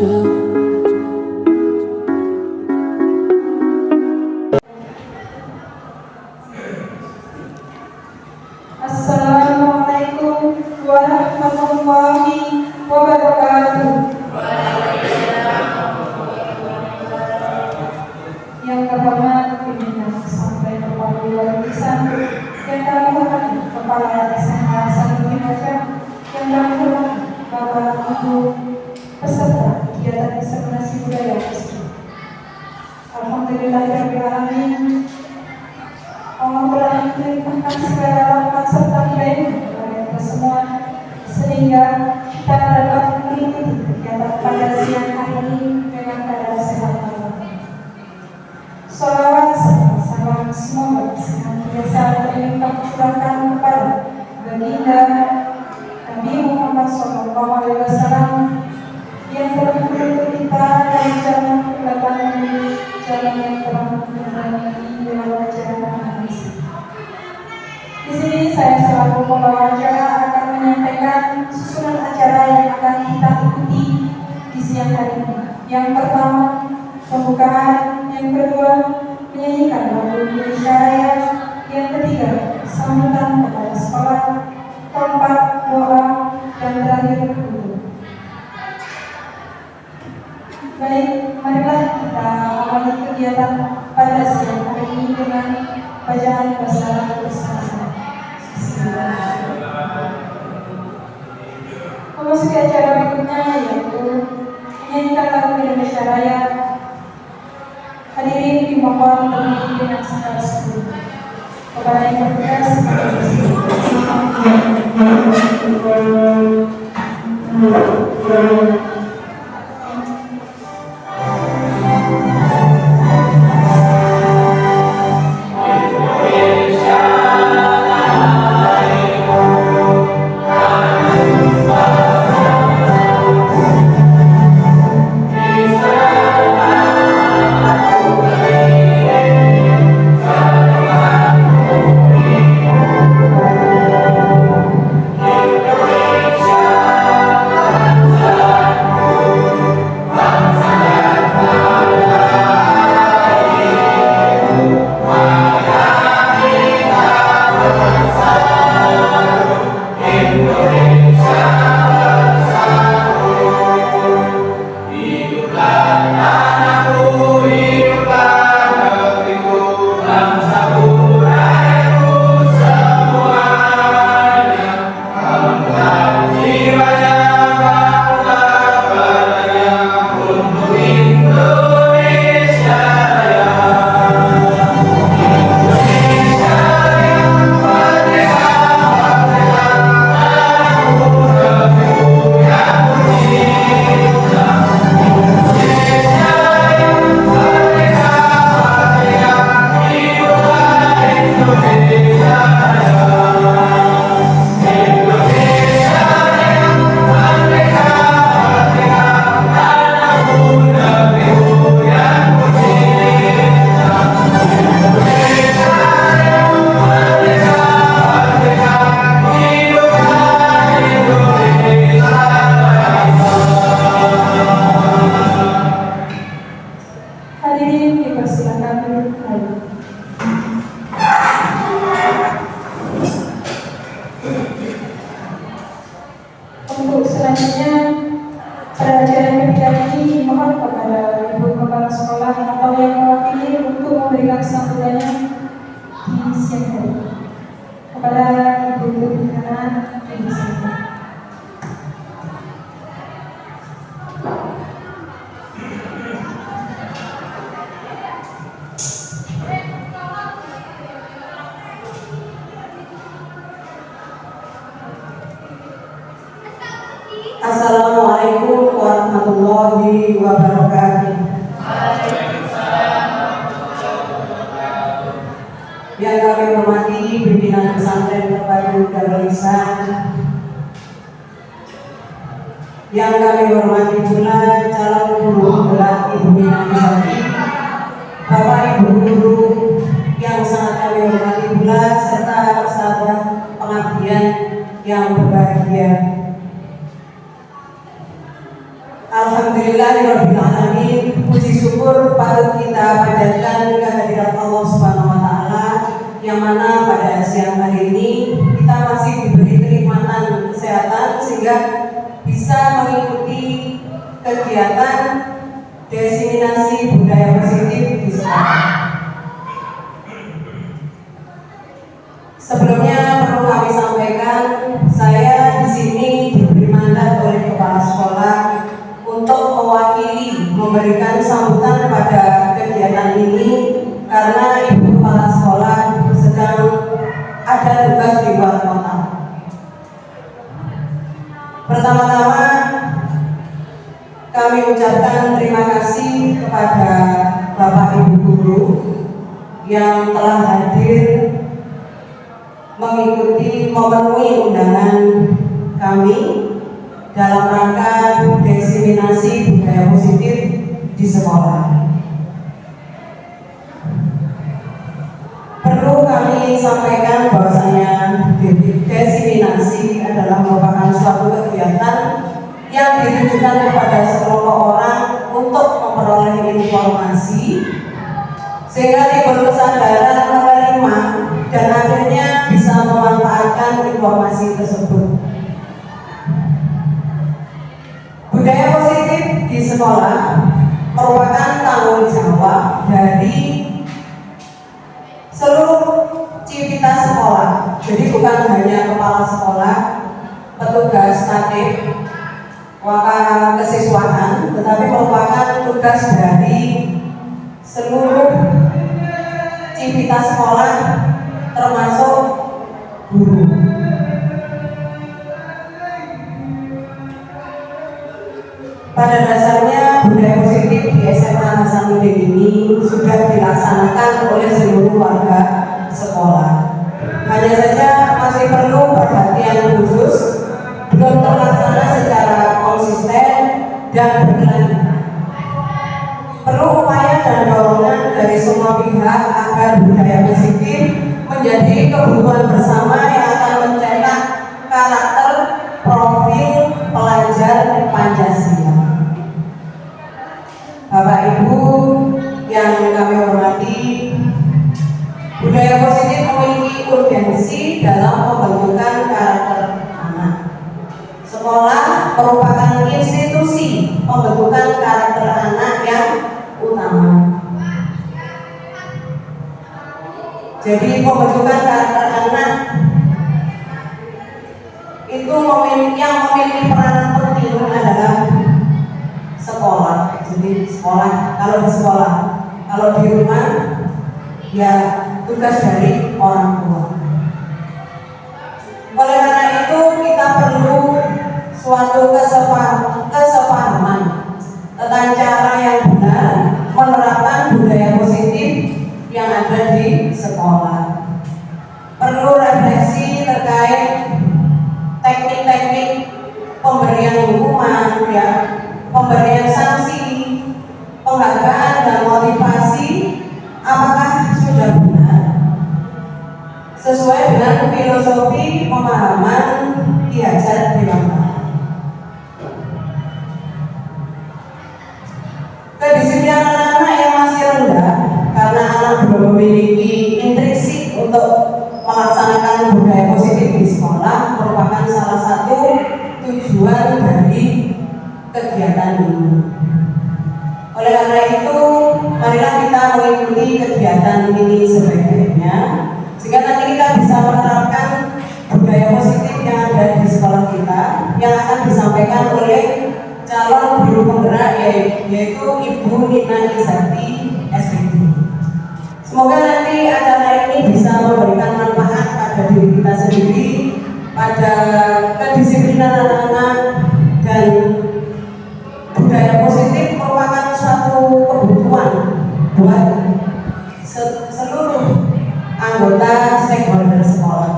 Assalamualaikum warahmatullahi wabarakatuh. Yang terhormat pimpinan sampai kepala luar biasa, yang kami hormati Kepala SMA Sanudin Hajar, yang kami hormati Bapak Ibu peserta kegiatan diseminasi budaya FSG. Alhamdulillahirabbil alamin. Allah berani melimpahkan segala rahmat serta hidayah kepada kita semua, sehingga kita dapat mengikuti kegiatan pada siang hari ini dengan keadaan sehat walafiat. Sholawat serta salam semoga senantiasa terlimpah curahkan kepada baginda Nabi Muhammad SAW yang telah menuntun kita dari jalan kebaikan ini, jalan yang telah menemani dengan ajaran. Di sini saya selaku pembawa acara akan menyampaikan susunan acara yang akan kita ikuti di siang hari ini. Yang pertama, pembukaan. Yang kedua, menyanyikan lagu Indonesia Raya. Yang ketiga, sambutan kepada sekolah. Keempat, doa. Dan terakhir, tutup. Baik, marilah kita awali kegiatan pada siang hari ini dengan bacaan basmalah bersama-sama. Memasuki acara berikutnya, yaitu menyanyikan lagu Indonesia Raya. Hadirin dimohon berdiri dengan segala seluruh. Kepada yang bertugas, untuk selanjutnya pada acara kegiatan ini mohon kepada Ibu Kepala Sekolah atau yang mewakili untuk memberikan sambutannya di siang hari. Kepada Ibu pimpinan di sini. Assalamualaikum warahmatullahi wabarakatuh. Yang kami hormati pimpinan pesantren terpadu Darul Ihsan, yang kami hormati pula calon guru pelatih pembinaan Islam, Bapak Ibu guru yang sangat kami hormati pula, serta sahabat pengabdian yang berbahagia. Alhamdulillah. Alhamdulillahirabbil alamin. Puji syukur patut kita panjatkan kehadirat Allah Subhanahu wa taala yang mana pada siang hari ini kita masih diberi kenikmatan kesehatan sehingga bisa mengikuti kegiatan diseminasi budaya positif di sekolah. Sebelumnya perlu kami sampaikan, saya di sini diberi mandat oleh kepala sekolah untuk mewakili memberikan sambutan pada kegiatan ini karena ibu kepala sekolah sedang ada tugas di luar kota. Pertama-tama kami ucapkan terima kasih kepada Bapak Ibu guru yang telah hadir mengikuti memenuhi undangan kami dalam rangka diseminasi budaya positif di sekolah. Perlu kami sampaikan bahwasanya diseminasi adalah merupakan suatu kegiatan yang ditujukan kepada sekelompok orang untuk memperoleh informasi sehingga timbul kesadaran menerima dan akhirnya bisa memanfaatkan informasi tersebut. Budaya positif di sekolah merupakan tanggung jawab dari seluruh civitas sekolah. Jadi bukan hanya kepala sekolah, petugas tatip, waka kesiswaan, tetapi merupakan tugas dari seluruh civitas sekolah termasuk guru. Pada dasarnya budaya positif di SMA Hasanuddin ini sudah dilaksanakan oleh seluruh warga sekolah. Hanya saja masih perlu perhatian khusus, belum terlaksana secara konsisten dan berkelanjutan. Perlu upaya dan dorongan dari semua pihak agar budaya positif menjadi kebutuhan bersama yang akan mencetak karakter profil pelajar Pancasila. Bapak Ibu yang kami hormati, budaya positif memiliki urgensi dalam pembentukan karakter anak. Sekolah merupakan institusi pembentukan karakter anak yang utama. Jadi pembentukan karakter anak itu yang memiliki peranan penting adalah sekolah. Jadi sekolah, kalau di sekolah, kalau di rumah ya tugas dari orang tua. Oleh karena itu kita perlu suatu kesepahaman tentang cara yang benar menerapkan budaya positif yang ada di sekolah. Perlu refleksi terkait teknik-teknik pemberian hukuman, ya, pemberian sanksi, penghargaan dan motivasi, apakah sudah benar sesuai dengan filosofi pemahaman Ki Hajar Dewantara. Kedisiplinan anak yang masih rendah karena anak belum memiliki intrinsik untuk melaksanakan budaya positif di sekolah merupakan salah satu tujuan dari kegiatan ini. Oleh karena itu, marilah kita mengikuti kegiatan ini sebaik-baiknya sehingga nanti kita bisa menerapkan budaya positif yang ada di sekolah kita yang akan disampaikan oleh calon guru penggerak yaitu Ibu Nina Izati SPG. Semoga nanti acara ini bisa memberikan manfaat pada diri kita sendiri, pada kedisiplinan anak-anak, dan budaya positif merupakan suatu kebutuhan buat seluruh anggota stakeholder sekolah.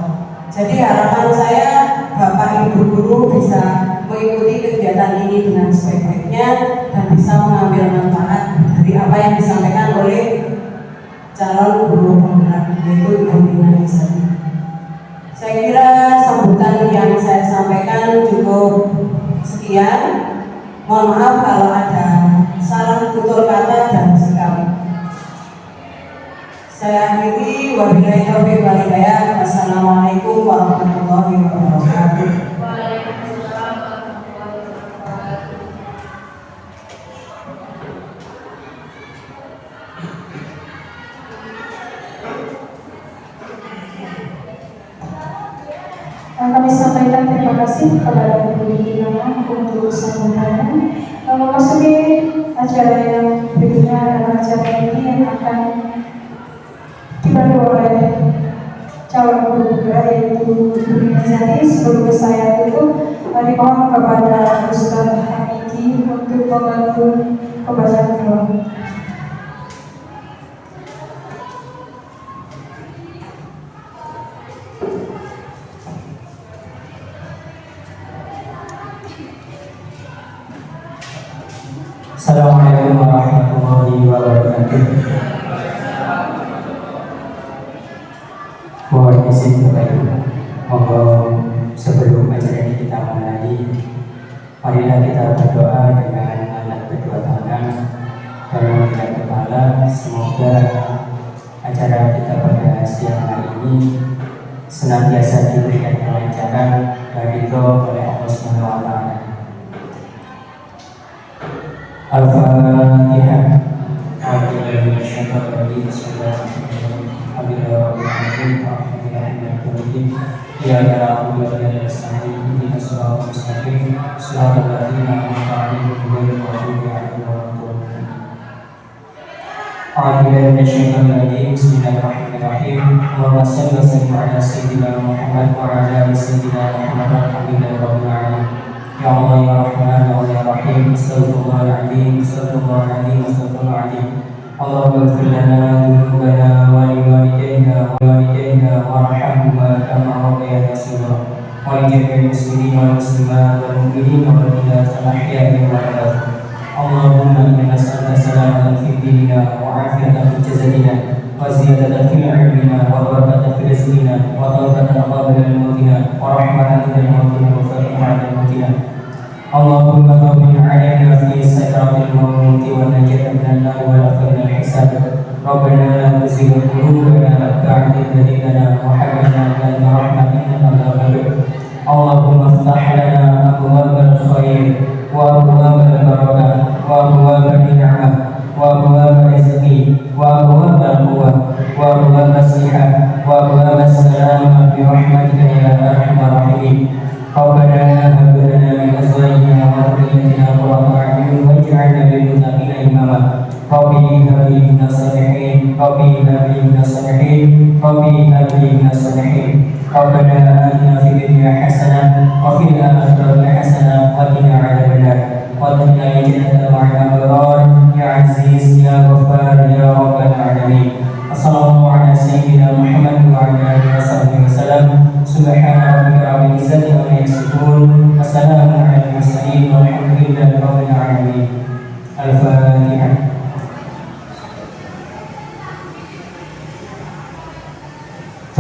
Jadi harapan saya Bapak Ibu guru bisa mengikuti kegiatan ini dengan sebaik-baiknya dan bisa mengambil manfaat dari apa yang disampaikan oleh calon guru penggerak yaitu Ibu Nina Izati. Saya kira sambutan yang saya sampaikan cukup sekian. Mohon maaf kalau ada kasih kepada Bu Dina untuk sambutannya. Memasuki acara yang berikutnya adalah acara ini yang akan dibantu oleh calon guru yaitu Bu Dina Zati. Sebelum saya tutup, dimohon kepada Ustaz Hamidi untuk membantu pembacaan doa. Assalamualaikum warahmatullahi wabarakatuh. Mohon izin Bapak Ibu, monggo sebelum acara ini kita mulai, marilah kita berdoa dengan angkat kedua tangan dan mengangkat kepala. Semoga acara kita pada siang hari ini senantiasa diberikan kelancaran dan ridho oleh Allah Subhanahu wa Ta'ala. Al-Fatihah. Bismillahirrahmanirrahim. Allahumma shalli wa sallim ala sayyidina Muhammad wa ala ali sayyidina Muhammad alhamdulillahirabbil alamin. Ya Allah ya Rahman ya Rahim, Astaghfirullahaladzim, Astaghfirullahaladzim, Astaghfirullahaladzim. Allahumma ighfir lana dhunubana wa liwalidayna warhamhuma kama rabbayana shaghira. Wa li jami'il muslimin wal muslimat wal mu'minin wal mu'minat al-ahya'i wal amwat. Allahumma inna nas'aluka salamatan fid dinina wa 'afiyatan fil jasadina wa ziyadatan fil 'ilmina wa barakatan fil rizqina wa tawbatan qabla al-mautina wa rahmatan inda al-mautina wa fatihatan 'inda al-mautina. Allahumma hawwin 'alaina fi sakaratil maut wa najina minan nar wa laqina al-hisab. Rabbana la tuzigh qulubana ba'da idh hadaytana wa hab lana min ladunka rahmatan innaka antal wahhab. Allahumma iftah lana abwaabal khair wa abwaabal barakah wa abwaabal ni'mah wa abwaabal rizqi wa abwaabal quwwah wa abwaabal sihah wa abwaabal salamah bi rahmatika ya arhamar rahimin. Rabbana hab lana min azwajina wa dhurriyyatina qurrata a'yun waj'alna lil muttaqina imama. Rabbi hab li minas salihin, Rabbi hab li minas salihin, Rabbi hab li minas salihin. Rabbana atina fid dunya hasanah wa fil akhirati hasanah wa qina adzabannar. Wadkhilna jannata ma'al abrar ya aziz ya ghaffar ya rabbal alamin. Assalamu ala sayyidina Muhammad wa ala alihi wasallam. Subhana rabbika rabbil izzati amma yasifun. Wassalamun ala al-mursalin walhamdulillahi rabbil alamin. Al-Fatihah.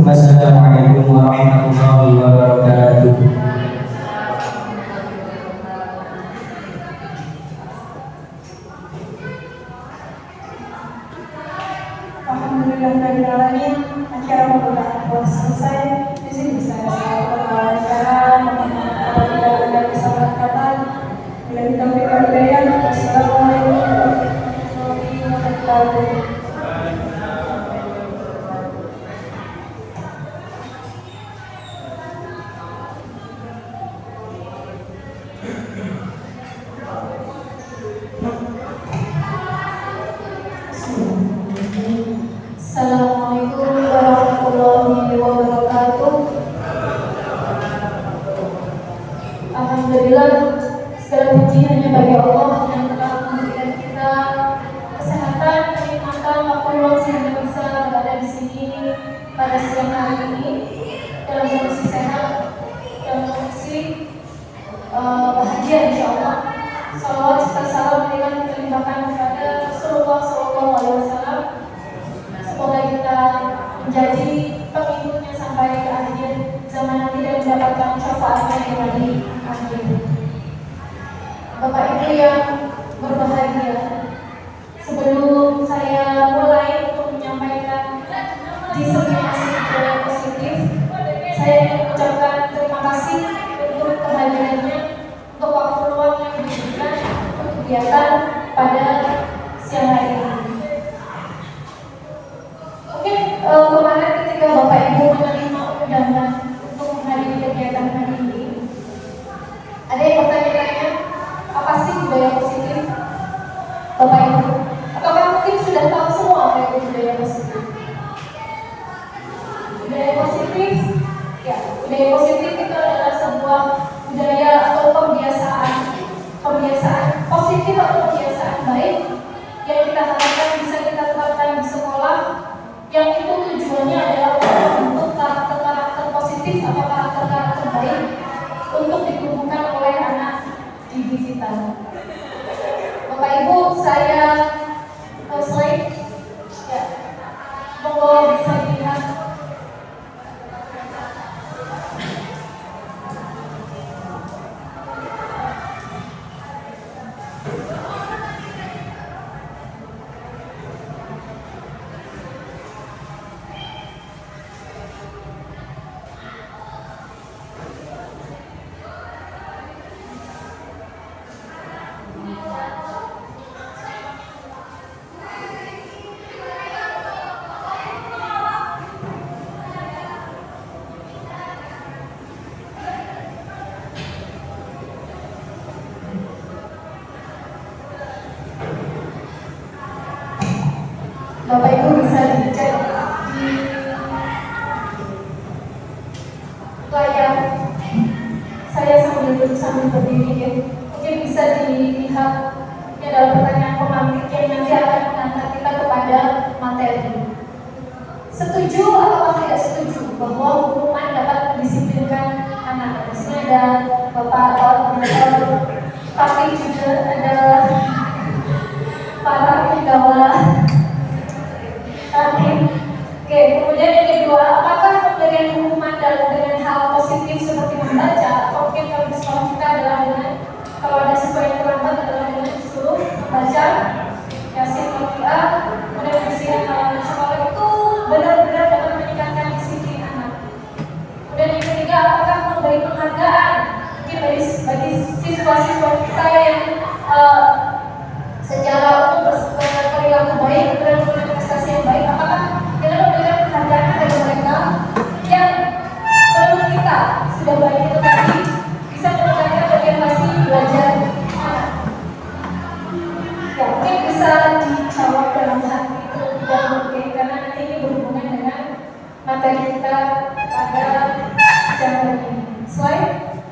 Assalamualaikum warahmatullahi wabarakatuh. Alhamdulillahirabbil alamin. Acara pembukaan telah selesai. Di sini bisa saya acara apabila ada kesalahan kata. Bila kita berikan hidayah. Wassalamualaikum warahmatullahi wabarakatuh. Assalamualaikum warahmatullahi wabarakatuh. Alhamdulillah, segala puji hanya bagi Allah yang telah memberikan kita kesehatan, kenikmatan, waktu luang sehingga bisa berada di sini pada siang hari ini dalam kondisi sehat, dalam kondisi bahagia insyaallah. Salawat serta salam kita limpahkan kepada Rasulullah SAW. Semoga kita menjadi pengikutnya sampai ke akhir zaman nanti dan mendapatkan syafaatnya yang di akhir. Bapak Ibu yang berbahagia, sebelum saya mulai untuk menyampaikan diskriminasi yang positif, saya ingin mengucapkan terima kasih untuk kehadirannya, untuk waktu luang yang diberikan untuk kegiatan pada siang hari ini. Kemarin ketika Bapak Ibu menerima undangan untuk menghadiri kegiatan hari ini, budaya positif? Bapak Ibu, apakah mungkin sudah tahu semua apa itu budaya positif? Budaya positif, ya, budaya positif itu adalah sebuah budaya atau kebiasaan positif atau kebiasaan baik yang kita harapkan bisa kita terapkan di sekolah, yang itu tujuannya adalah untuk membentuk karakter-karakter positif atau karakter-karakter baik untuk ditumbuhkan oleh anak didik kita. Bapak Ibu, saya slide, ya, monggo bisa dilihat. Bapak Ibu bisa dicek di layar saya sambil berdiri, ya. Mungkin bisa dilihat ini adalah pertanyaan pemantik yang nanti akan mengantar kita kepada materi. Setuju atau tidak setuju bahwa hukuman dapat mendisiplinkan anak? Di sini ada Bapak Koordinator, tapi juga ada para penggawa. Oke, kemudian yang kedua, apakah pemberian hukuman dengan hal positif seperti membaca, atau mungkin kalau di sekolah kita adalah dengan, kalau ada siswa yang terlambat adalah dengan disuruh membaca Yasin Al-Qur'an, kemudian bersihin halaman sekolah, itu benar-benar dapat meningkatkan disiplin anak. Kemudian yang ketiga, apakah memberi penghargaan mungkin bagi siswa-siswa kita yang secara umum berperilaku baik dan memiliki prestasi yang baik, apakah kita memberikan penghargaan kepada mereka yang menurut kita sudah baik itu tadi bisa meningkatkan motivasi belajar anak? Ya, mungkin bisa dijawab dalam hati terlebih dahulu, karena nanti ini berhubungan dengan materi kita pada jam ini. Slide.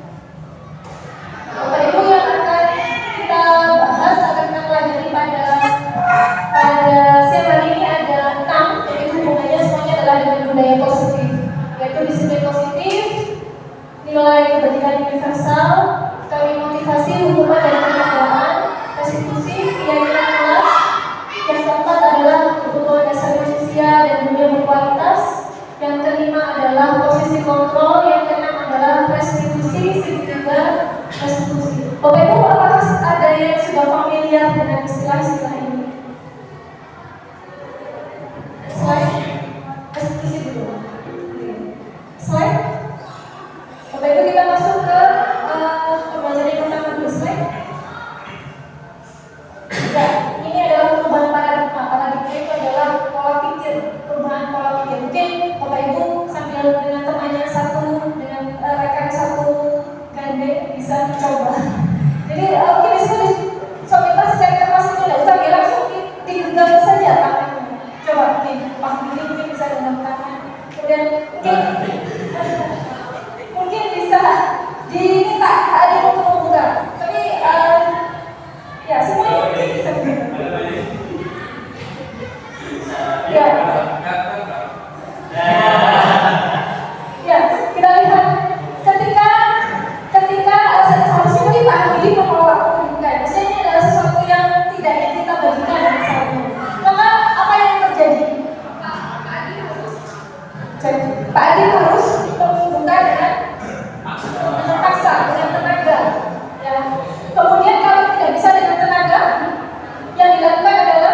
Bapak Ibu, yang akan kita bahas akan kita pelajari pada siang hari ini ada 6, jadi hubungannya semuanya adalah dengan budaya positif, yaitu disiplin positif, nilai kebajikan universal, kali motivasi, hukuman dan penghargaan, restitusi, keyakinan kelas. Yang keempat adalah kebutuhan dasar manusia dan dunia berkualitas. Yang kelima adalah posisi kontrol. Yang keenam adalah restitusi, segitiga restitusi. Bapak Ibu, apakah ada yang sudah familiar dengan istilah-istilah ini? Slide. Restitusi dulu. Slide. Bapak Ibu, kita masuk ke pembelajaran yang pertama dulu. Slide. Ya, ini adalah perubahan paradigma. Paradigma itu adalah pola pikir, perubahan pola pikir. Mungkin Bapak Ibu sambil dengan temannya dengan rekan satu gandeng bisa mencoba. Jadi mungkin disitu sobat secara kertas itu tidak usah, langsung digenggam saja tangannya. Coba mungkin Pak Billy mungkin bisa genggam tangan. Kemudian mungkin bisa diminta adik untuk membuka. Tapi ya semuanya mungkin bisa digenggam. Ya. Ya, kita lihat ketika seharusnya mungkin Pak Billy menolak pendidikan. Maksudnya ini adalah sesuatu yang tidak ingin kita bagikan misalnya. Maka apa yang terjadi? Pak Adi harus membuka dengan terpaksa, dengan tenaga. Ya. Kemudian kalau tidak bisa dengan tenaga, yang dilakukan adalah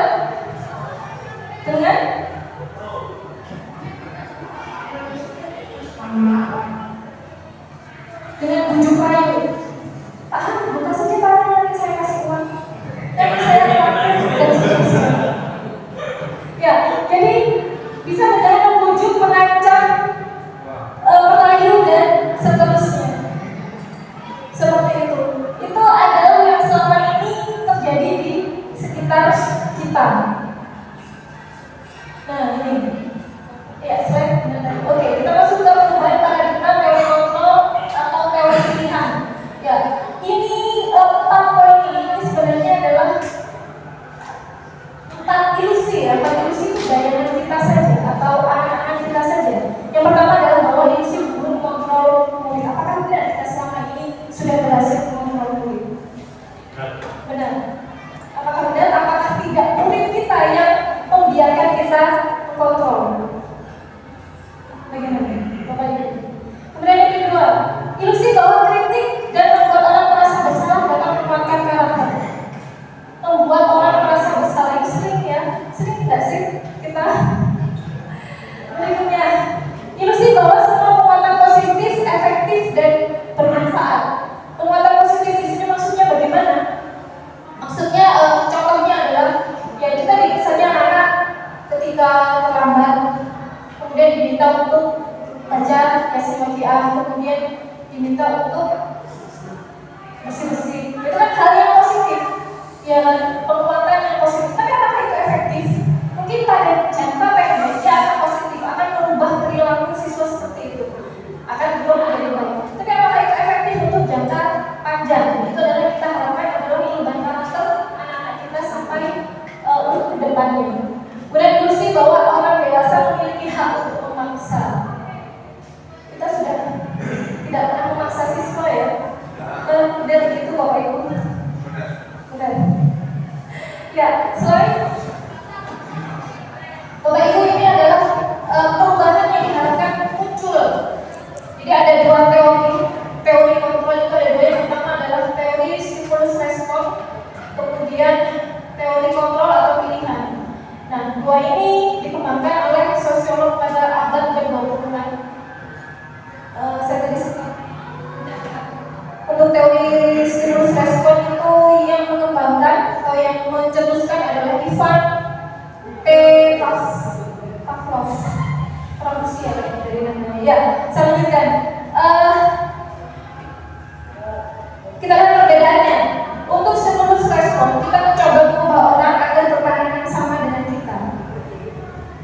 di sekitar kita. Nah ini, ya slide benar. Oke, kita masuk ke perubahan paradigma teori kontrol atau teori pilihan. Ya, ini 4 poin ini sebenarnya adalah 4 ilusi ya. 4 ilusi itu bayangan kita saja atau anak-anak kita saja. Yang pertama adalah bahwa ilusi guru kontrol murid. Apakah tidak kita selama ini sudah berhasil mengontrol murid? Benar. Apakah benar? Apakah tidak murid kita yang membiarkan kita mengkontrol? Bagaimana? Bapak Ibu. Kemudian yang kedua, ilusi bahwa kritik dan membuat orang merasa bersalah dapat menguatkan karakter. Membuat orang merasa bersalah itu sering ya, sering tidak sih kita? Berikutnya, ilusi bahwa semua penguatan positif, efektif dan bermanfaat. Penguatan positif di sini maksudnya bagaimana? Maksudnya contohnya adalah ya itu tadi misalnya anak ketika terlambat kemudian diminta untuk baca Yasin Waqiah, kemudian diminta untuk bersih-bersih. Itu kan hal yang positif, ya kan? Penguatan yang positif. Tapi apakah itu efektif? Mungkin pada jangka pendek dia akan positif, akan merubah perilaku siswa seperti itu, akan berubah menjadi baik. Tapi apakah itu efektif untuk jangka panjang? Itu adalah kita harapkan adalah perubahan karakter anak-anak kita sampai untuk ke depannya. Kemudian ilusi bahwa orang dewasa memiliki hak untuk memaksa. Kita sudah tidak pernah memaksa siswa ya. Dan begitu Bapak Ibu. Benar. Ya, selain Bapak Ibu ini adalah perubahan yang diharapkan muncul. Jadi ada 2 teori. Teori kontrol itu ada 2. Yang pertama adalah teori stimulus respon, kemudian teori kontrol atau pilihan. Nah, 2 ini dikembangkan oleh sosiolog pada abad ke-20-an. Saya tadi sempat. Untuk teori stimulus respon itu yang mengembangkan atau yang mencetuskan adalah Ivan T. Pavlov, orang Rusia dari namanya. Ya, saya lanjutkan. Kita lihat perbedaannya. Untuk stimulus respon, kita mencoba mengubah orang agar berpandangan yang sama dengan kita.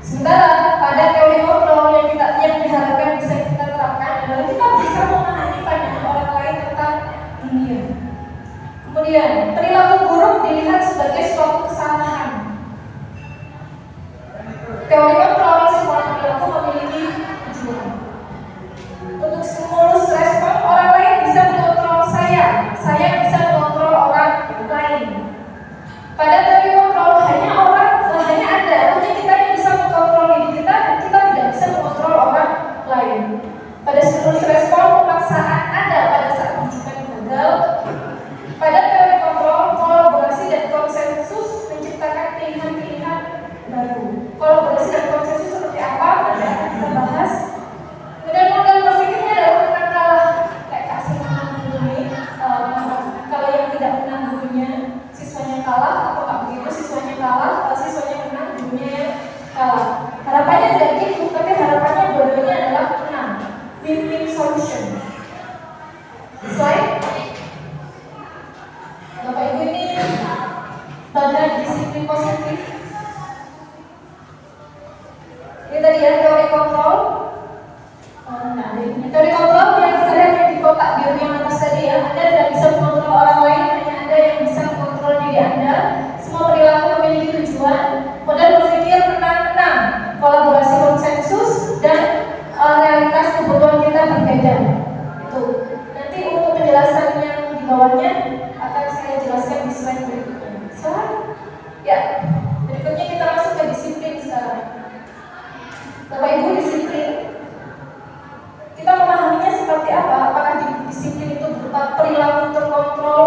Sementara pada teori kontrol yang diharapkan bisa kita terapkan adalah kita bisa memahami pandangan orang lain tentang dunia. Kemudian, perilaku buruk dilihat sebagai suatu kesalahan. Teori kontrol semua perilaku memiliki tujuan. Untuk stimulus respon, orang lain bisa mengontrol saya bisa mengontrol orang lain. Pada teori kontrol hanya kita yang bisa mengontrol diri kita dan kita tidak bisa mengontrol orang lain. Pada stimulus respon, pemaksaan ada pada saat rujukan gagal. Pada teori kontrol, kolaborasi dan konsensus menciptakan pilihan-pilihan baru. Kolaborasi dan konsensus seperti apa? Nanti akan kita bahas. Kemudian model berpikirnya adalah menang kalah, kayak kasih menang guru ini. Kalau yang tidak menang gurunya, siswanya kalah, atau nggak begitu, siswanya kalah, siswanya menang, gurunya yang kalah. Harapannya tidak gitu, tapi harapannya dua-duanya adalah menang. Win-win solution. Slide. Bapak Ibu ini badan disiplin positif. Ini tadi ya teori kontrol. Nah, teori kontrol yang kita lihat yang di kotak biru yang atas tadi ya. Anda tidak bisa mengontrol orang lain, hanya Anda yang bisa mengontrol diri Anda. Semua perilaku memiliki tujuan. Model berpikir menang-menang, kolaborasi konsensus dan realitas kebutuhan kita berbeda. Itu. Nanti untuk penjelasannya di bawahnya akan saya jelaskan di slide berikutnya. Ya, berikutnya kita masuk ke disiplin sekarang. Bapak Ibu, disiplin kita memahaminya seperti apa? Apakah disiplin itu berupa perilaku terkontrol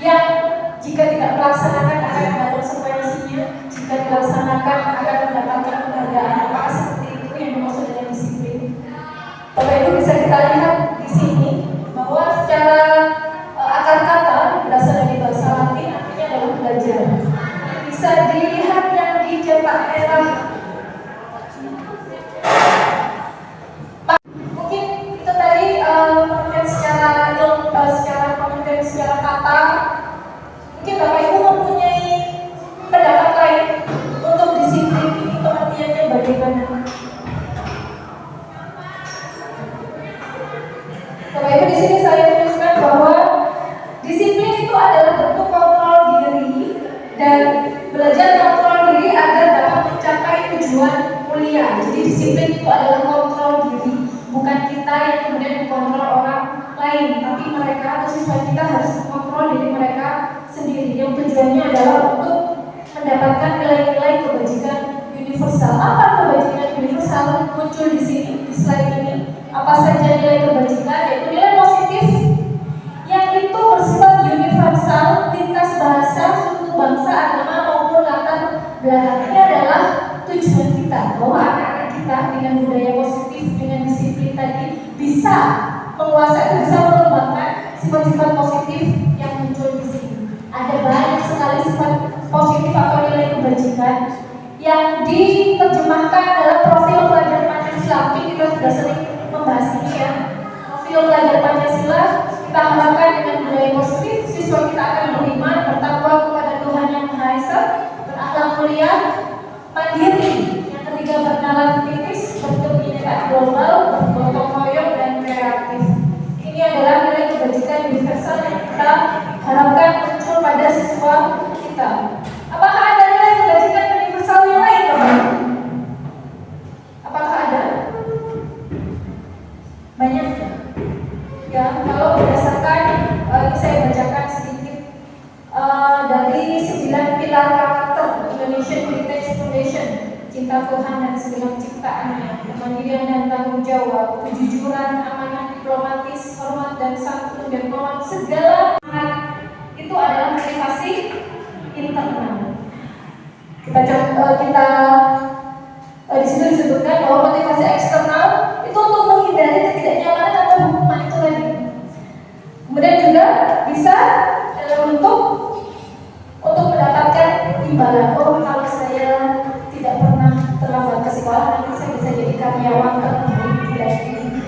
yang jika tidak melaksanakan akan ada konsekuensinya, jika dilaksanakan akan mendapatkan penghargaan? Apakah seperti itu yang dimaksud dengan disiplin? Bapak Ibu bisa kita lihat di sini bahwa secara akar kata berasal dari bahasa Latin, artinya adalah belajar. Bisa dilihat yang dicetak merah. Mungkin itu tadi pengertian secara kata. diterjemahkan dalam profil pelajar Pancasila. Mungkin kita sudah sering membahas ini ya. Profil pelajar Pancasila, kita harapkan dengan budaya positif, siswa kita akan beriman, bertakwa kepada Tuhan Yang Maha Esa, berakhlak mulia, mandiri. Yang ketiga, bernalar kritis, berkebinekaan global, bergotong royong, dan kreatif. Ini adalah nilai kebajikan universal yang kita harapkan muncul pada siswa kita. Apakah ada nilai kebajikan universal yang lain, Bapak? Apakah ada? Banyak ya. Kalau berdasarkan ini saya bacakan sedikit dari 9 pilar karakter Indonesian Heritage Foundation: cinta Tuhan dan segala ciptaannya, kemandirian dan tanggung jawab, kejujuran, amanah diplomatis, hormat dan santun, dan melawan segala itu adalah motivasi internal. Kita di situ disebutkan bahwa motivasi eksternal itu untuk menghindari ketidaknyamanan atau hukuman itu tadi. Kemudian juga bisa dalam bentuk untuk mendapatkan imbalan. Oh, kalau saya tidak pernah terlambat ke sekolah, nanti saya bisa jadi karyawan terbaik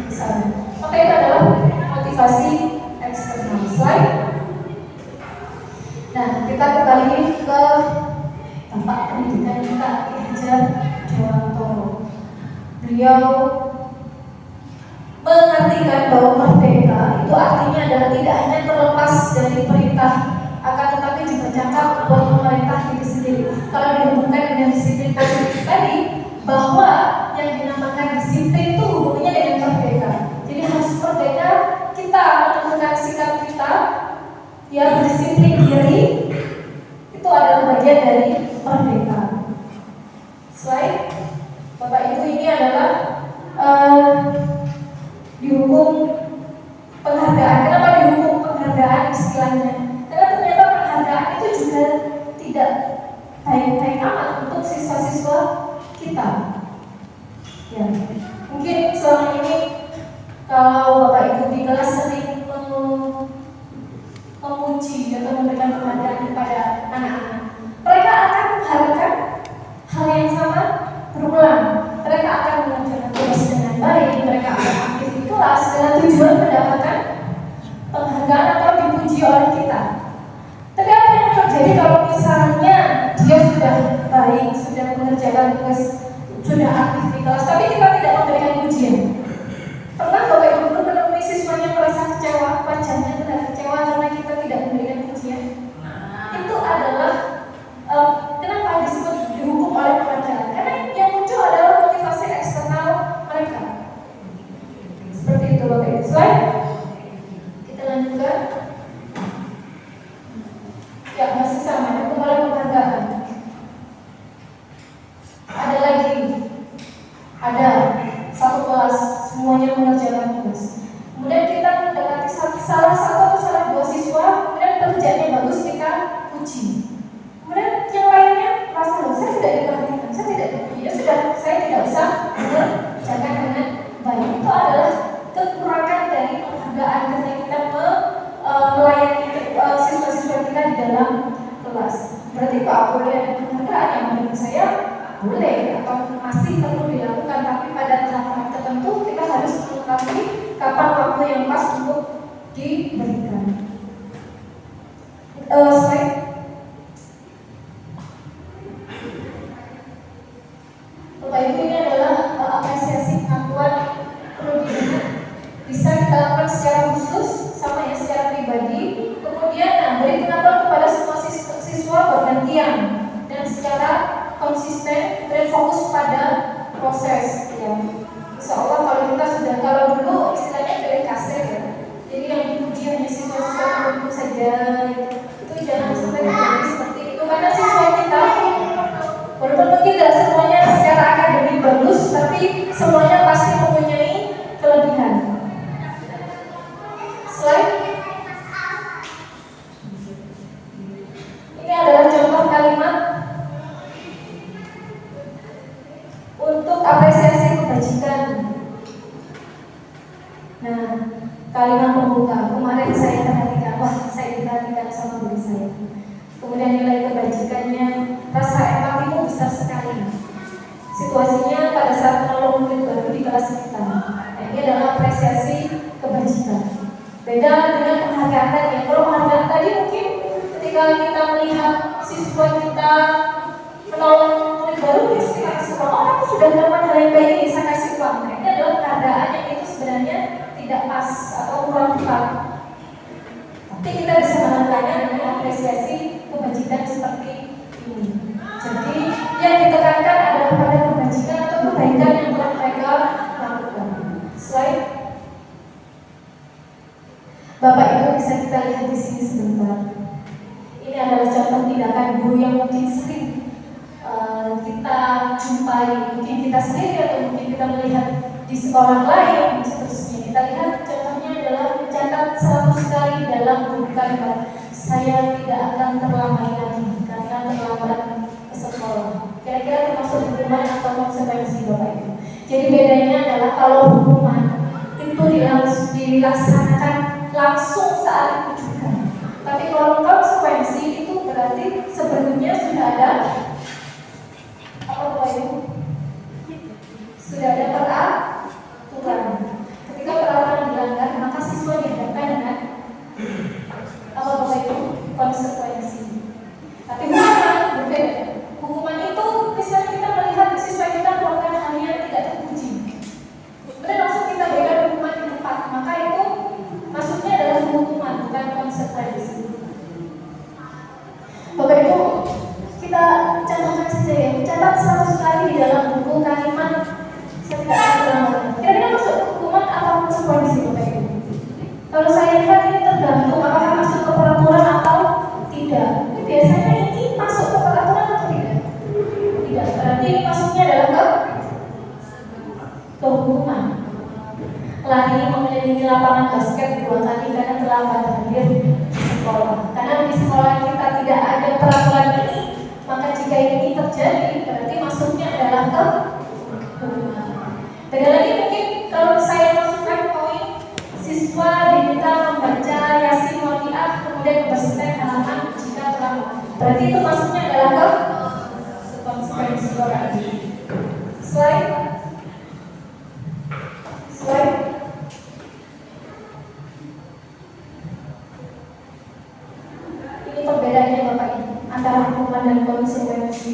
di sana. Maka itu adalah motivasi eksternal. Slide. Nah, kita kembali ke tempat pendidikan kita, Ki Hajar Dewantoro. Beliau mengartikan bahwa merdeka itu artinya adalah tidak hanya terlepas dari perintah, akan tetapi juga cakap buat memerintah diri sendiri. Kalau dihubungkan dengan disiplin positif tadi, bahwa yang dinamakan disiplin itu hubungannya dengan merdeka. Jadi harus merdeka, kita menentukan sikap kita yang disiplin diri, itu adalah bagian dari merdeka. Slide. Bapak Ibu, ini adalah dihukum penghargaan. Kenapa dihukum penghargaan istilahnya? Karena ternyata penghargaan itu juga tidak baik-baik amat untuk siswa-siswa kita. Ya, mungkin selama ini kalau Bapak Ibu di kelas sering memuji atau memberikan penghargaan kepada anak-anak, mereka akan mengharapkan hal yang sama berulang. Mereka akan mengerjakan tugas dengan baik, mereka akan aktif di kelas dengan tujuan mendapatkan penghargaan atau dipuji oleh kita. Tapi apa yang terjadi kalau misalnya dia sudah baik, sudah mengerjakan tugas, sudah aktif di kelas, tapi kita tidak memberikan pujian? Pernah Bapak Ibu menemui siswanya merasa kecewa, wajahnya tidak kecewa karena kita tidak memberikan pujian? Itu adalah kenapa disebut dihukum oleh pelajaran? Karena yang muncul adalah motivasi eksternal mereka. Seperti itu Bapak Ibu. Slide. Kita lanjutkan. Ya, masih sama, dihukum oleh penghargaan. Ada lagi. Ada satu kelas, semuanya mengerjakan tugas. Kemudian kita mendapati salah satu atau salah dua siswa, kemudian pekerjaannya bagus, kita puji. Kemudian yang lainnya merasa loh, saya tidak diperhatikan, saya tidak dipuji, saya tidak bisa mengerjakan dengan baik. Itu adalah kekurangan dari penghargaan ketika kita melayani siswa-siswa kita di dalam kelas. Berarti Pak boleh ada penghargaan yang menurut saya boleh atau masih perlu dilakukan, tapi pada tahap tertentu kita harus mengetahui kapan waktu yang pas untuk diberikan. Slide. Bapak Ibu, ini adalah apresiasi pengakuan perundingan. Bisa kita lakukan secara khusus sama ya secara pribadi. Kemudian beri pengakuan kepada semua siswa bergantian dan secara konsisten dan fokus pada proses ya. Insya Allah kalau kita sudah, kalau dulu istilahnya dari kasir ya, jadi yang dipuji hanya siswa-siswa tertentu saja itu jangan sampai terjadi seperti itu, karena siswa kita walaupun mungkin tidak semuanya secara akademik bagus, tapi semuanya pasti mempunyai kelebihan. Slide. Ini adalah contoh kalimat untuk apresiasi kebajikan. Nah, kalimat pembuka kemarin saya perhatikan, wah saya diperhatikan sama guru saya. Kemudian nilai kebajikannya, rasa empatimu besar sekali. Situasinya pada saat menolong murid baru di kelas kita. Nah, ini adalah apresiasi kebajikan. Beda dengan penghargaan tadi. Kalau penghargaan tadi mungkin ketika kita melihat siswa kita menolong murid baru, kita kasih uang. Oh, aku sudah melakukan hal yang baik ini, saya kasih uang. Nah, ini adalah penghargaan yang itu sebenarnya tidak pas atau kurang tepat. Tapi kita bisa melakukannya dengan apresiasi kebajikan seperti ini. Jadi yang ditekankan adalah pada kebajikan atau kebaikan yang telah mereka lakukan. Slide. Bapak Ibu bisa kita lihat di sini sebentar. Ini adalah contoh tindakan guru yang mungkin sering kita jumpai, mungkin kita sendiri atau mungkin kita melihat di sekolah lain, seterusnya. Kita lihat contohnya adalah mencatat 100 kali dalam buku kalimat, saya tidak akan terlambat lagi karena terlambat ke sekolah. Kira-kira termasuk hukuman atau konsekuensi Bapak Ibu. Jadi bedanya adalah kalau hukuman itu dilaksanakan langsung saat itu juga. Tapi kalau konsekuensi itu berarti sebelumnya sudah ada apa Bapak Ibu? Sudah ada peraturan. Ketika peraturan dilanggar, maka siswa dihadapkan dengan apa Bapak Ibu? Konsekuensi. Tapi hukuman berbeda. Hukuman itu misalnya kita melihat siswa kita melakukan hal yang tidak terpuji, kemudian langsung kita berikan hukuman yang tepat, maka itu maksudnya adalah hukuman, bukan konsekuensi. Bapak Ibu, kita contohkan saja ya, catat 100 kali di dalam buku kalimat saya tidak akan terlambat. Kira-kira masuk hukuman atau konsekuensi Bapak Ibu? Kalau saya lihat ini tergantung apakah masuk ke peraturan atau tidak. Ini biasanya ini masuk ke peraturan atau tidak? Tidak, berarti ini masuknya adalah ke hukuman. Lari mengelilingi lapangan basket 2 kali karena terlambat hadir di sekolah. Karena di sekolah kita tidak ada peraturan ini, maka jika ini terjadi berarti masuknya adalah ke hukuman. Beda lagi mungkin kalau saya masukkan poin siswa diminta membaca Yasin Waqiah kemudian membersihkan halaman jika terlambat. Berarti itu masuknya adalah ke konsekuensi orang. Slide. Ini perbedaannya Bapak Ibu antara hukuman dan konsekuensi.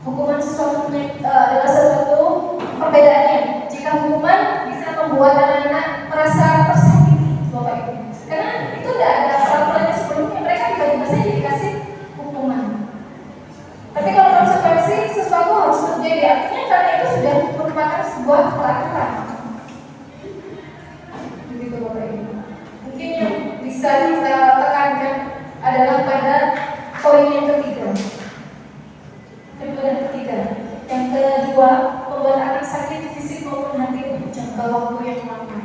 Hukuman sesuatu adalah sesuatu perbedaannya. Jika hukuman bisa membuat anak-anak merasa tersakiti Bapak Ibu, karena itu tidak ada peraturannya sebelumnya, mereka tiba-tiba saja dikasih hukuman. Tapi kalau konsekuensi sesuatu harus terjadi, artinya karena itu sudah merupakan sebuah peraturan. Begitu Bapak Ibu. Mungkin yang bisa kita tekankan adalah pada poin yang ketiga. Yang kedua, membuat anak sakit fisik maupun hati untuk jangka waktu yang lama,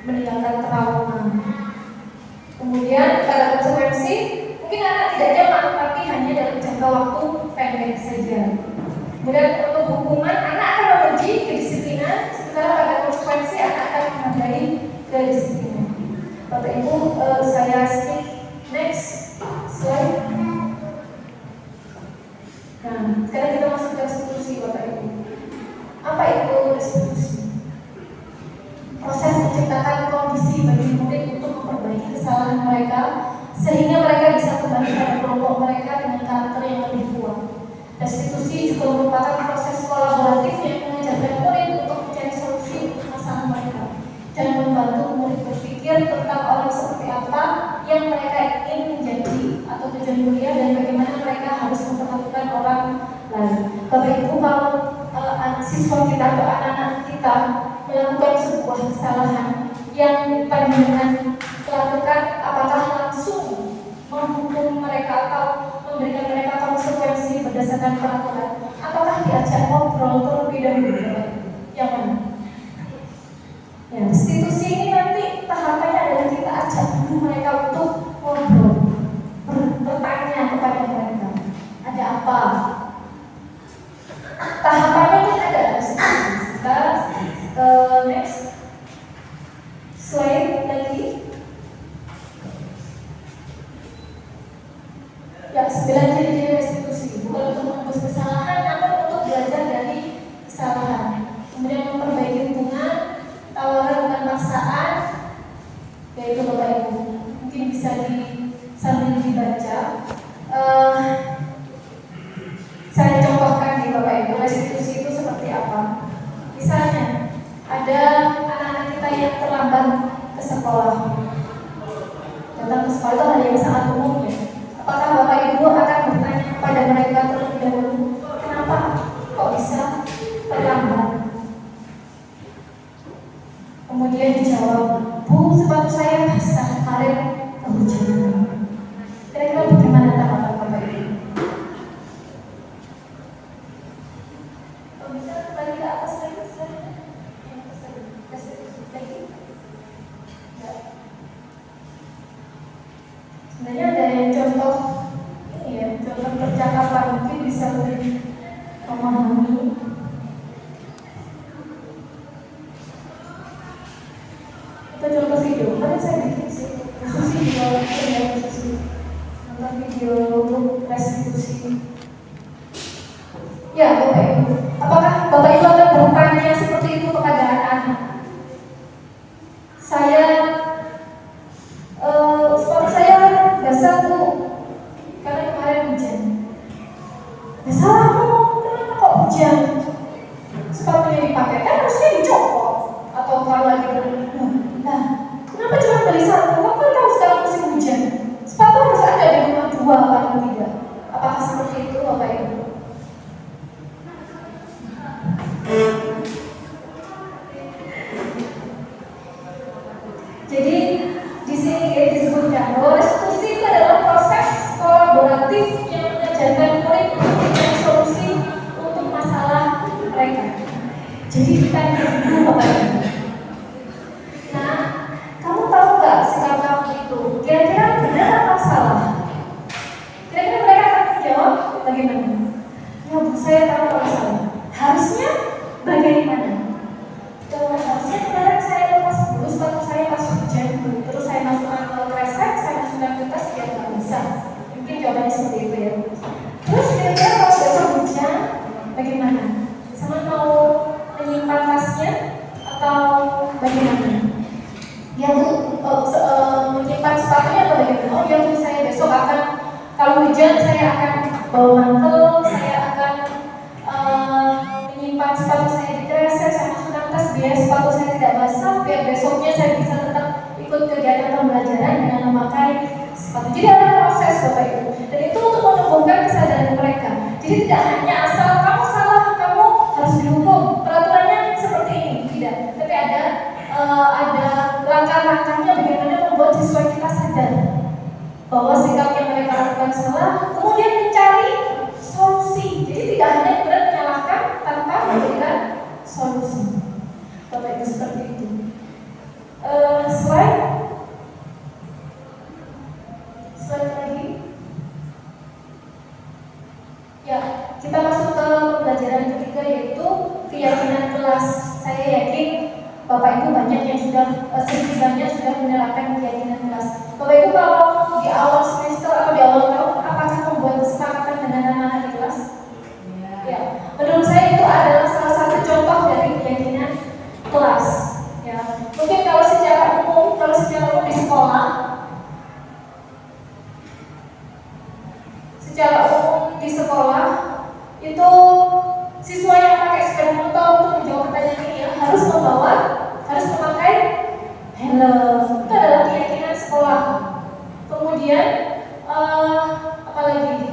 meninggalkan trauma. Kemudian pada konsekuensi, mungkin anak tidak nyaman tapi hanya dalam jangka waktu pendek saja. Kemudian untuk hukuman, anak akan menguji kedisiplinan, sementara pada konsekuensi anak akan menghargai kedisiplinan. Bapak Ibu, saya skip next slide. Nah, sekarang kita masuk ke restitusi Bapak Ibu. Apa itu restitusi? Proses menciptakan kondisi bagi murid untuk memperbaiki kesalahan mereka sehingga mereka bisa kembali pada kelompok mereka dengan karakter yang lebih kuat. Restitusi juga merupakan proses kolaboratif yang mengajarkan murid untuk mencari solusi untuk masalah mereka dan membantu murid berpikir tentang orang seperti apa yang mereka ingin menjadi atau tujuan kuliah dan bagaimana mereka harus memperlakukan orang lain. Bapak Ibu, kalau siswa kita atau anak-anak kita melakukan sebuah kesalahan yang panjenengan lakukan, apakah langsung menghukum mereka atau memberikan mereka konsekuensi berdasarkan peraturan, apakah diajak ngobrol terlebih dahulu? Yang mana? Ya, restitusi ini nanti tahapannya adalah kita ajak dulu mereka untuk ngobrol, bertanya kepada mereka, ada apa? Tahapannya kan ada restitusi. Kita next slide lagi. Ya, 9 ciri-ciri restitusi, bukan untuk menembus kesalahan, namun untuk lebih memahami. Itu contoh video, kan saya bikin sih, Susi juga ya Susi nonton video restitusi. Ya Bapak Ibu, apakah Bapak Ibu akan bertanya seperti itu kepada anak-anak? Sepatu saya basah Bu, karena kemarin hujan. Salah kenapa kok hujan? Sepatunya dipakai, kan harusnya dicopot. Atau kalau lagi nah, kenapa cuma beli satu? Kok kan tahu sekarang musim hujan? Sepatu harus ada di rumah dua paling tidak. Apakah seperti itu Bapak Ibu? Jadi di sini disebutkan bahwa restitusi itu adalah proses kolaboratif yang mengajarkan murid untuk mencari solusi untuk masalah mereka. Jadi kita dulu Bapak Ibu. Nah, kamu tahu nggak sikap kamu itu kira-kira benar atau salah? Kira-kira mereka akan menjawab bagaimana? Ya Bu, saya tahu kalau salah. Harusnya bagaimana? Harusnya kemarin saya lepas dulu sepatu saya pas hujan, terus saya masukkan ke kresek, saya masukkan ke tas, ya nggak bisa. Mungkin jawabannya seperti itu ya. Terus kira-kira kalau besok hujan, bagaimana? Sama mau menyimpan tasnya atau bagaimana? Ya Bu, menyimpan sepatunya atau bagaimana? Oh ya Bu, saya besok akan, kalau hujan saya akan bawa mantel, saya akan menyimpan sepatu saya di kresek, saya masukkan tas biar sepatu saya tidak basah, biar besoknya saya bisa tetap ikut kegiatan pembelajaran dengan memakai sepatu. Jadi ada proses Bapak Ibu, dan itu untuk menumbuhkan kesadaran mereka. Jadi tidak hanya asal kamu salah, kamu harus dihukum, peraturannya seperti ini, tidak. Tapi ada langkah-langkahnya bagaimana membuat siswa kita sadar bahwa sikap yang mereka lakukan salah, kemudian mencari solusi. Jadi tidak hanya kemudian menyalahkan tanpa memberikan solusi. Bapak Ibu seperti itu. Slide lagi. Ya, kita masuk ke pembelajaran ketiga, yaitu keyakinan kelas. Saya yakin Bapak Ibu banyak yang sudah sedikit banyak sudah menerapkan keyakinan kelas. Bapak Ibu kalau di awal semester atau di awal tahun, apakah membuat kesepakatan dengan anak-anak di kelas? Ya, menurut saya itu adalah salah satu contoh dari keyakinan kelas. Ya, mungkin kalau secara umum di sekolah, itu siswa yang pakai sepeda motor untuk menjawab pertanyaan ini ya, harus memakai helm. Itu adalah keyakinan sekolah. Kemudian apalagi?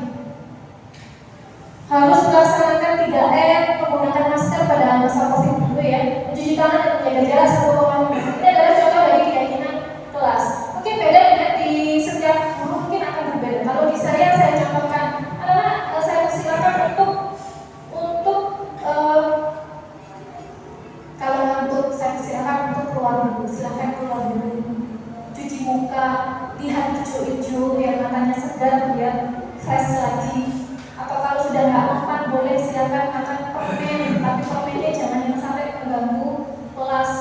Harus melaksanakan 3M, menggunakan masker pada masa COVID dulu ya, mencuci tangan dan menjaga jarak 1,5 meter. Ini adalah contoh dari keyakinan kelas. Mungkin beda dengan di setiap guru, mungkin akan berbeda. Kalau di saya contohkan, anak-anak saya persilakan untuk saya persilakan untuk keluar dulu, silakan keluar dulu, cuci muka, lihat hijau-hijau biar matanya segar, biar fresh lagi. Atau kalau sudah nggak makan, boleh silakan makan permen, tapi permennya jangan yang sampai mengganggu kelas.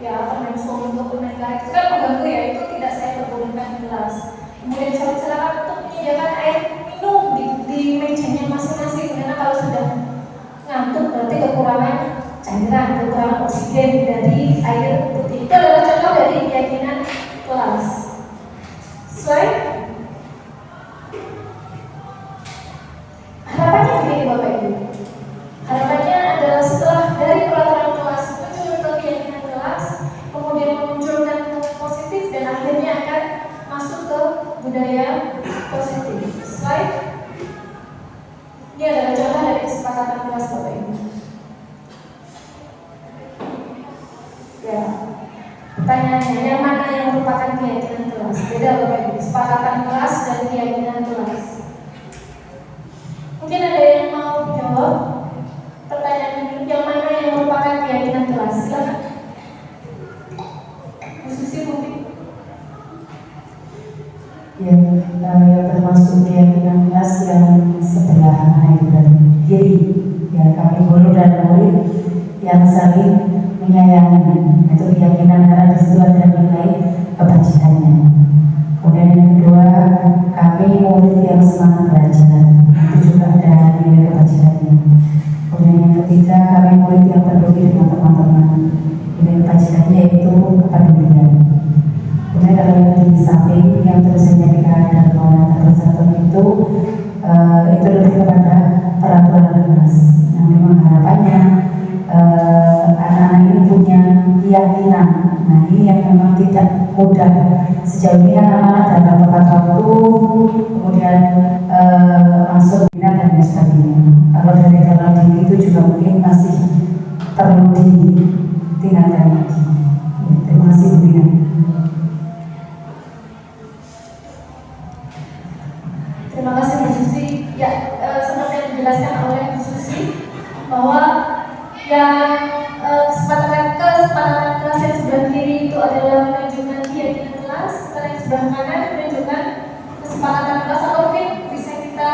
Ya, permen soto, permen karet itu kan mengganggu ya, itu tidak saya perbolehkan di kelas. Kemudian silakan untuk menyediakan air minum di mejanya masing-masing, karena kalau sudah ngantuk berarti kekurangan cairan, kekurangan oksigen dari air putih. Itu adalah contoh dari keyakinan kelas. Slide. Harapannya begini Bapak Ibu. Harapannya adalah setelah dari peraturan kelas muncul ke keyakinan kelas, kemudian memunculkan positif dan akhirnya akan masuk ke budaya positif. Slide. Ini adalah contoh dari kesepakatan kelas Bapak Ibu. Ya, pertanyaannya, yang mana yang merupakan keyakinan kelas? Beda Bapak Ibu, kesepakatan kelas dan keyakinan kelas. Mungkin ada yang mau jawab pertanyaan ini, yang mana yang merupakan keyakinan kelas? Silakan. Bu Susi mungkin. Yang kita yang termasuk keyakinan kelas yang sebelah dan kiri, ya kami guru dan murid yang saling menyayangi, itu keyakinan karena di situ ada nilai kebajikannya. Kemudian yang kedua, kami murid yang semangat belajar, itu juga ada nilai kebajikannya. Kemudian yang ketiga, kami murid yang peduli dengan teman-teman, nilai kebajikannya yaitu kepedulian. Kemudian kalau yang di samping yang terusnya dikatakan dalam persatuan itu lebih kepada peraturan kelas. Yang memang harapannya anak-anak ini punya keyakinan. Nah ini yang memang tidak mudah. Sejauh ini kan anak-anak dalam tepat waktu, kemudian masuk bina dan lain sebagainya. Kalau dari dalam diri itu juga mungkin masih perlu ditingkatkan lagi. Terima kasih Bu Bina. Terima kasih Bu Susi. Ya, seperti yang dijelaskan oleh Bu Susi bahwa yang kesepakatan kelas yang sebelah kiri itu adalah menunjukkan keyakinan kelas, sementara yang sebelah kanan menunjukkan kesepakatan kelas, atau mungkin bisa kita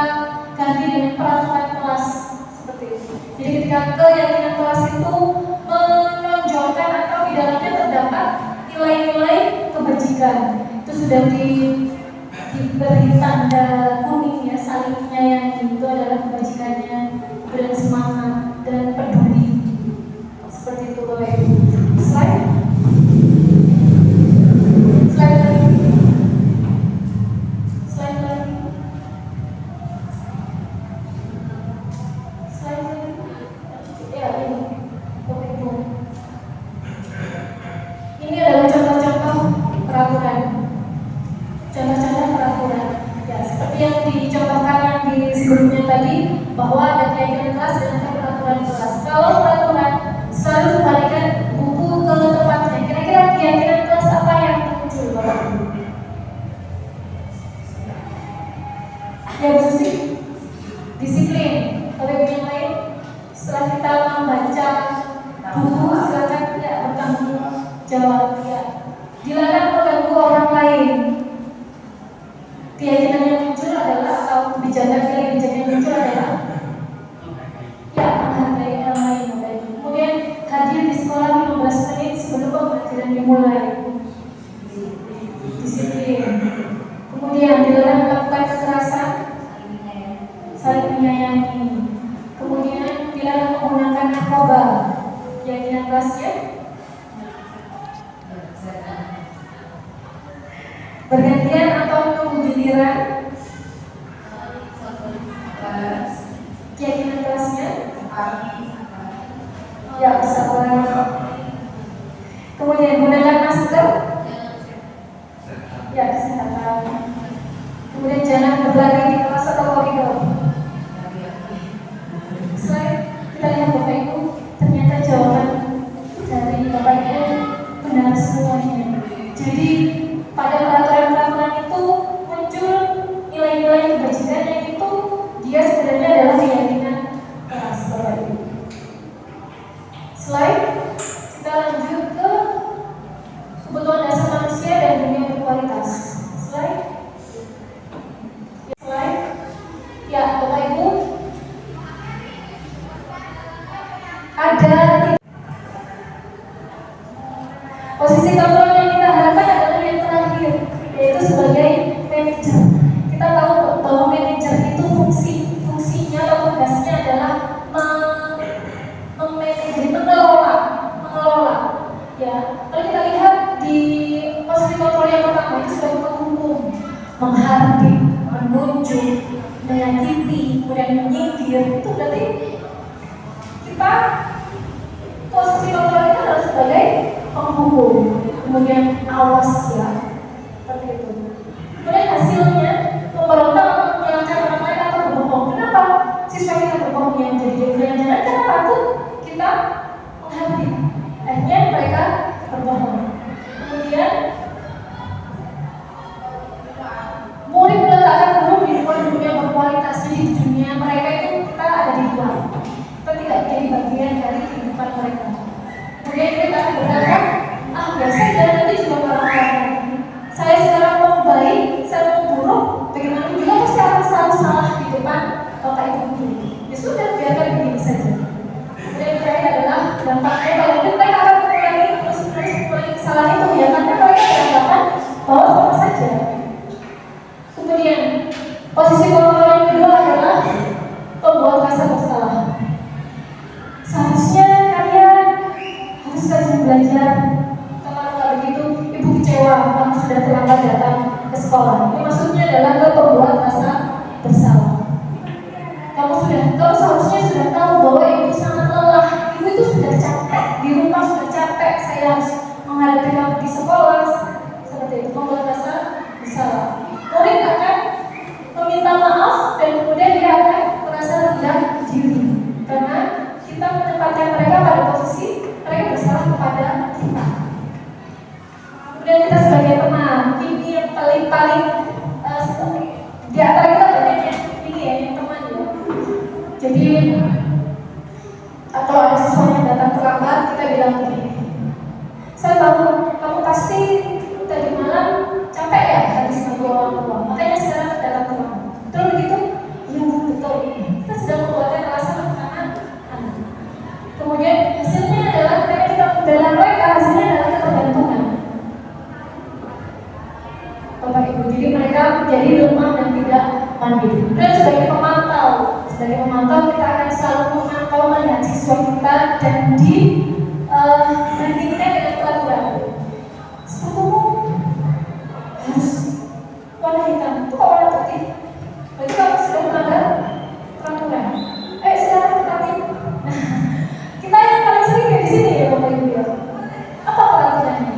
ganti dengan peraturan kelas seperti itu. Jadi ketika keyakinan kelas itu menonjolkan atau di dalamnya terdapat nilai-nilai kebajikan, itu sudah diberi tanda kuning ya, saling menyayangi, itu adalah kebajikannya, dan semangat dan peduli. Seperti itu Bapak Ibu. Slide lagi. Ya ini Bapak Ibu. Ini adalah contoh-contoh peraturan. Contoh-contoh peraturan. Ya, seperti yang dicontohkan yang di sebelumnya tadi, bahwa ada keyakinan kelas dan ada peraturan kelas. Kalau peraturan selalu kembalikan buku ke tempatnya. Kira-kira keyakinan kelas apa yang muncul, Bapak Ibu? Ya, Bu Susi, disiplin. Bapak Ibu yang lain, setelah kita membaca buku, silakan tidak bertanggung jawab. Ya, dilarang mengganggu orang lain. Keyakinan yang muncul adalah, atau kebijakan yang muncul adalah ya, menghargai orang lain. Kemudian hadir di sekolah 15 menit sebelum pembelajaran dimulai. Disiplin. Kemudian dilarang melakukan kekerasan, saling menyayangi. Kemudian dilarang menggunakan narkoba. Keyakinan kelasnya bergantian atau menunggu giliran. Keyakinan kelasnya ya, bersabar. Kemudian gunakan masker. Ya, kesehatan. Kemudian jangan berlari di kelas atau koridor. Slide, kita lihat Bapak Ibu, ternyata jawaban dari Bapak Ibu benar semuanya. Jadi pada peraturan-peraturan itu muncul nilai-nilai kebajikan yang itu dia sebenarnya adalah keyakinan kelas, Bapak Ibu. Slide, kita lanjut ke kebutuhan dasar manusia dan dunia berkualitas. Slide. Ya, Bapak Ibu, ada posisi kontrol yang kita harapkan adalah yang terakhir, yaitu sebagai manajer. Kita tahu bahwa manajer itu fungsinya atau tugasnya adalah mengelola. Ya, kalau kita lihat di posisi kontrol yang pertama itu sebagai penghukum, menghardik, menunjuk, menyakiti, kemudian menyindir. Itu berarti kita posisi kontrol itu adalah sebagai penghukum, kemudian awas ya, seperti itu. Kemudian hasilnya memberontak untuk menyalahkan orang lain atau berbohong. Kenapa siswa kita berbohong yang jadi jangan-jangan karena takut kita menghardik. Akhirnya mereka berbohong. Kemudian murid meletakkan guru di luar dunia berkualitas. Jadi di dunia mereka itu kita ada di luar. Kita tidak menjadi bagian dari kehidupan mereka. Kemudian kita berkata, biasa dan nanti juga orang lain. Saya sekarang mau baik, saya mau buruk, bagaimana Posisi kontrol yang kedua adalah pembuat rasa bersalah. Seharusnya kalian harus rajin belajar. Kalau nggak begitu, ibu kecewa kamu sudah terlambat datang ke sekolah. Ini maksudnya adalah ke pembuat rasa bersalah. Kamu seharusnya sudah tahu bahwa ibu sangat lelah. Ibu itu sudah capek di rumah, sudah capek. Saya harus menghadapi kamu di sekolah. Seperti itu, pembuat rasa bersalah. Murid akan meminta maaf dan kemudian dia akan merasa rendah diri karena kita menempatkan mereka pada posisi mereka bersalah kepada kita. Kemudian kita sebagai teman, ini yang paling di antara kita banyak yang ini ya, yang teman ya. Jadi kalau ada sesuatu yang datang terlambat, kita bilang begini, saya tahu kamu pasti tadi malam capek ya habis nunggu orang tua, makanya sekarang datang terlambat. Betul begitu? Iya betul. Kita sedang membuatkan alasan karena anak. Kemudian hasilnya adalah ketika kita membela mereka, hasilnya adalah ketergantungan. Bapak Ibu, jadi mereka menjadi lemah dan tidak mandiri. Dan sebagai pemantau kita akan selalu memantau melihat siswa kita dan dibandingkan dengan peraturan. Sepatumu harus warna hitam, itu kok warna putih? Berarti kamu sudah melanggar peraturan. Sekarang tertib. Kita yang paling sering kayak di sini ya Bapak Ibu ya. Apa peraturannya?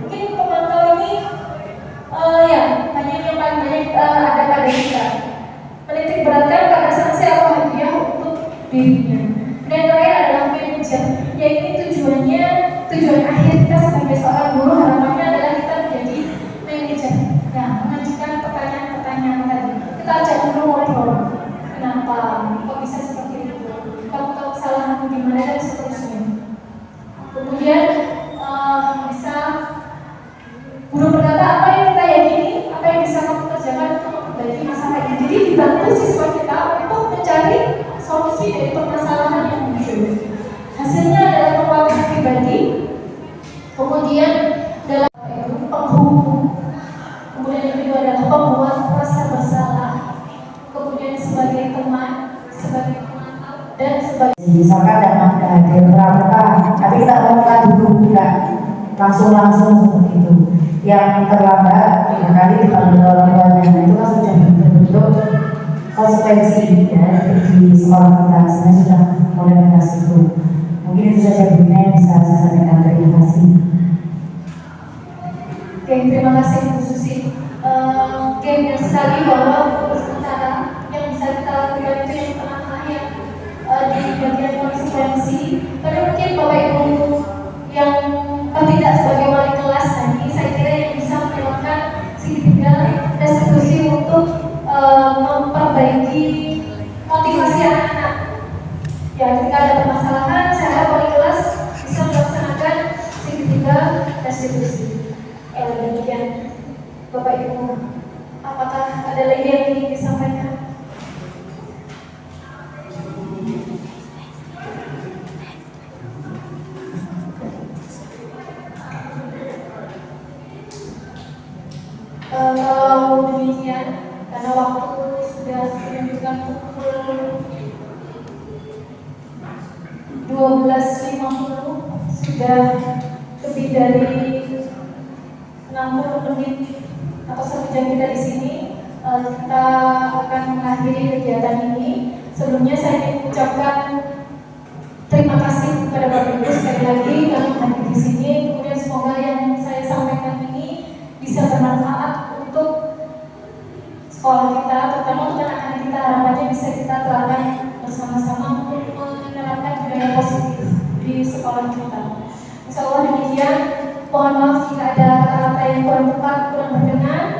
Mungkin pemantau ini ya banyak yang paling banyak ada pada kita. Menitik beratkan pada sanksi atau hadiah untuk dirinya. Dan terakhir adalah manajer, yaitu tujuan akhir kita sebagai seorang guru, harapannya adalah kita menjadi manajer. Ya, mengajukan pertanyaan-pertanyaan tadi. Kita ajak dulu ngobrol. Kenapa? Kok bisa seperti itu? Kamu tahu kesalahanmu di mana dan seterusnya. Kemudian bisa guru berkata apa yang kita yakini, apa yang bisa kamu kerjakan untuk memperbaiki masalah ini. Jadi dibantu siswa kita untuk mencari solusi dari permasalahan yang muncul. Hasilnya adalah penguatan pribadi, kemudian dalam penghubung, kemudian yang kedua adalah pembuat rasa bersalah, kemudian sebagai teman, sebagai pemantau, dan sebagai misalkan ada hadir pramuka, tapi kita lakukan dulu bukan langsung seperti itu. Yang terlambat barangkali dipanggil orang tuanya, itu kan sudah bentuk konsekuensi ya di sekolah kita. Sebenarnya sudah mulai mengasih itu. Mungkin itu saja Bu Ina yang bisa saya sampaikan. Terima kasih. Oke, terima kasih Bu Susi. Benar sekali bahwa untuk sementara yang bisa kita lakukan itu yang pertama yang di bagian konsekuensi. Tapi mungkin Bapak Ibu yang tidak sebagai wali kelas nanti, saya kira yang bisa melakukan segitiga restitusi untuk memperbaiki motivasi anak-anak. Ya, ketika ada permasalahan, saya harap wali kelas bisa melaksanakan segitiga restitusi. Demikian, Bapak Ibu, apakah ada lagi yang ingin disampaikan? Kalau demikian, karena waktu sudah menunjukkan pukul 12.50, sudah lebih dari 60 menit atau 1 jam kita di sini. Kita akan mengakhiri kegiatan ini. Sebelumnya saya ingin mengucapkan terima kasih kepada Bapak Ibu sekali lagi karena hadir di sini. Kemudian semoga yang saya sampaikan ini bisa bermanfaat untuk sekolah kita, terutama untuk anak-anak kita. Harapannya bisa kita terapkan bersama-sama untuk menerapkan budaya positif di sekolah kita. Insya Allah demikian. Mohon maaf jika ada kata-kata yang kurang tepat, kurang berkenan.